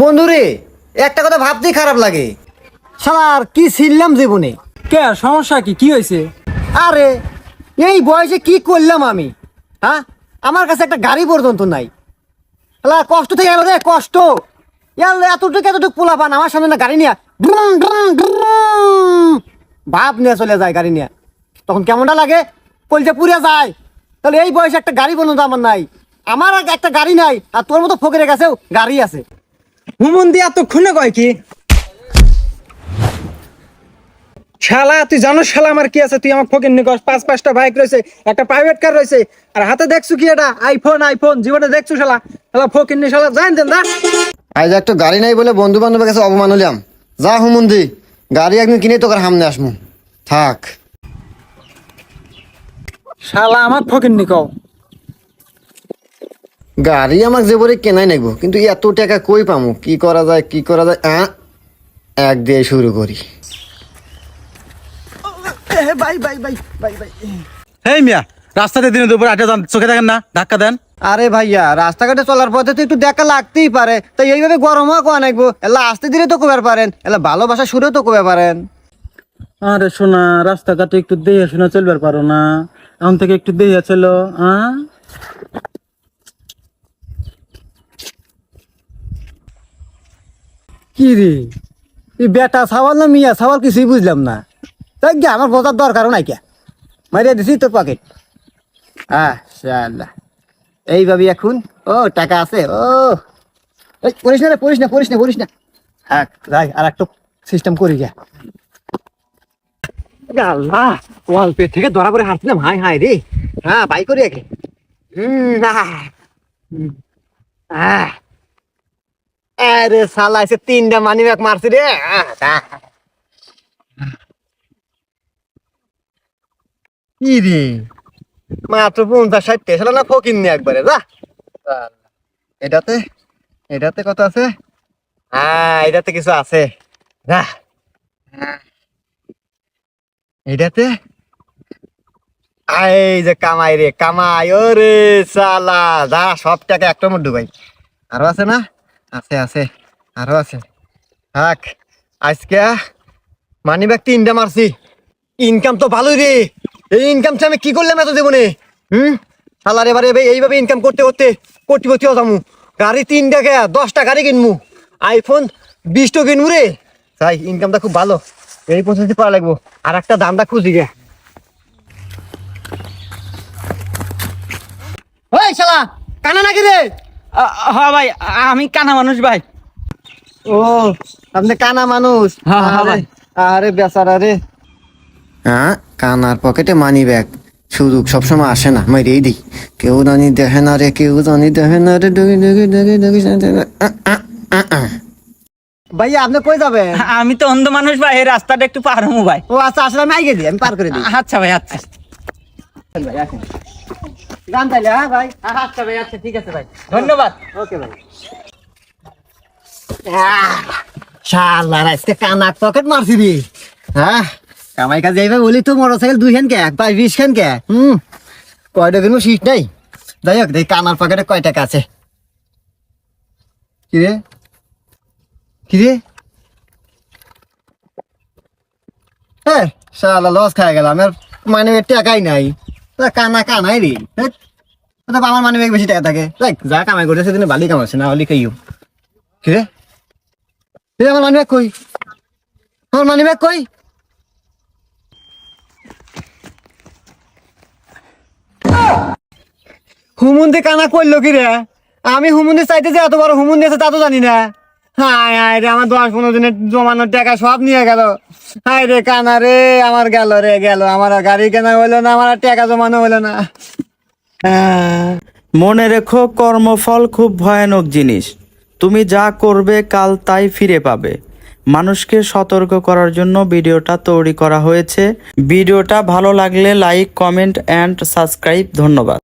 বন্ধুরে, একটা কথা ভাবতেই খারাপ লাগে। শালার কি ছিললাম জীবনে। কে সমস্যা কি হয়েছে? আরে এই বয়সে কি করলাম আমি? হ্যাঁ, আমার কাছে একটা গাড়ি পর্যন্ত নাই। শালা কষ্ট থেকে গেল রে, কষ্ট। এতটুকু পোলা পান আমার সামনে না গাড়ি নিয়ে ভাব নিয়ে চলে যায় গাড়ি নিয়ে, তখন কেমনটা লাগে? কলজা পুড়ে যায়। তাহলে এই বয়সে একটা গাড়ি পর্যন্ত আমার নাই। আমার একটা গাড়ি নাই, আর তোর মতো ফকিরের কাছেও গাড়ি আছে। হুমন দিয়া তো খুনে কয় কি? শালা তুই জানো শালা আমার কি আছে? তুই আমার ফকির নিকস 5-5টা বাইক রয়েছে, একটা প্রাইভেট কার রয়েছে, আর হাতে দেখছু কি এটা আইফোন জীবনে দেখছু শালা? শালা ফকির নি শালা জান দেন না। আজ একটা গাড়ি নাই বলে বন্ধু বান্ধবের কাছে অপমান হলাম। যা হুমন্দি, গাড়ি একদিন কিনে তোকে সামনে আসমু। থাক। শালা আমার ফকির নিকও গাড়ি আমাকে যে বলে কেনাই নাইবো, কিন্তু এত টাকা কই পামু? কি করা যায় এক দিয়ে শুরু করি। এই মিয়া, রাস্তাতে দিনে দুপুরে আটে যান, চোখে দেখেন না? ধাক্কা দেন। আরে ভাইয়া, রাস্তাঘাটে চলার পথে তো একটু দেখা লাগতেই পারে, তাই এইভাবে গরম হওয়া কোয়া নাইবো। এলা আস্তে ধীরে তো কবে পারেন, এলা ভালোবাসা সুরেও তো কবে পারেন। আরে শোনা, রাস্তাঘাটে একটু দেহে শোনা চলবার পারো না? এখন থেকে একটু দেহে চলো। কি রে, এই বেটা সাওয়াল না মিয়া সাওয়াল কিছুই বুঝলাম না। তাই গিয়ে আমার বোঝার দরকারও নাই কে, মারিয়া দিছি তোর পকেট। শালা এইভাবে এখন ও টাকা আছে। ও এই করিস না রে, পড়িস না। হ্যাঁ যাই, আর একটু সিস্টেম করি গা। আল্লাহ, ওয়াল পে থেকে ধরা পড়ে হাঁটছিলাম। হাই রে। হ্যাঁ, বাই করি একে। আরে শালা এসে 3টা মানি ব্যাগ মারছি রে। কি রে, মাত্র 50-60 শালা না ফকির নি একবারে। যা এটাতে এটাতে কত আছে? হ্যাঁ, এটাতে কিছু আছে। যা এটাতে এই যে কামাই রে, কামাই। ওরে শালা, যা সব টাকা একটা মধ্যে ভাই। আরো আছে না? আছে আরো আছে। থাক, আজকে মানি ব্যাগ 3টা মারছি। ইনকাম তো ভালোই রে। এই ইনকাম আমি কি করলাম এত জীবনে? শালার এবারে এইভাবে ইনকাম করতে করতে কোটিপতি হতামু। গাড়ি 3টাকে 10টা গাড়ি কিনমু, আইফোন 20টা কিনমু রে। তাই ইনকামটা খুব ভালো, এই পদ্ধতি পাওয়া লাগবো। আর একটা দামটা খুঁজি গে। ওই শালা, কানা নাকি রে? হ্যাঁ ভাই, আমি কানা মানুষ ভাই। ও, আপনি কানা মানুষ? হ্যাঁ ভাই। আরে বেচারা রে। হ্যাঁ, কানার পকেটে মানি ব্যাগ, সুযোগ সবসময় আসে না। মাই রেই দিই, কেউ জানি দেখে না রে, ভাইয়া আপনি কই যাবেন? আমি তো অন্ধ মানুষ ভাই, এই রাস্তাটা একটু পার হবো ভাই। ও আচ্ছা, আসলে আমি আগে দিই, আমি পার করে দিই। আচ্ছা ভাই, আচ্ছা। ভাই আসেন, গান তাইলে। হ্যাঁ ভাই, আচ্ছা ভাই, আচ্ছা ঠিক আছে ভাই, ধন্যবাদ। ওকে ভাই। শালা আজকে কানার পকেট মারছি রে। হ্যাঁ, কামাই কাজে এইভাবে বলি তো মোটরসাইকেল 2 খান কে, 20 খান কে। কয়টা কিনবো সিট নাই। যাই হোক, দেখি কানার পকেটে কয় টাকা আছে। কিরে হ্যাঁ, শালা লস খাই গেল। আমার মানে টাকাই নাই। কানাই রে। আমার মানে বেশি টাকা থাকে। যা কামাই করতে সেদিন ভালোই কামাচ্ছে, না হলে খাইও। কিরে, আমার মানি ব্যাগ কই? হুমুন্দি কানা করলো কি রে? আমি হুমুন্দি চাইতে যে এত বড় হুমুন্দি আছে তা তো জানি না। হায় রে, আমার 10-15 দিনের জমানোর টাকা সব নিয়ে গেল। হায় রে কানা রে, আমার গেল। আমার আর গাড়ি কেনা হলো না, আমার আর টাকা জমানো হলো না। মনে রেখো, কর্মফল খুব ভয়ানক জিনিস। তুমি যা করবে কাল তাই ফিরে পাবে। মানুষকে সতর্ক করার জন্য ভিডিওটা তৈরি করা হয়েছে। ভিডিওটা ভালো লাগলে লাইক, কমেন্ট অ্যান্ড সাবস্ক্রাইব। ধন্যবাদ।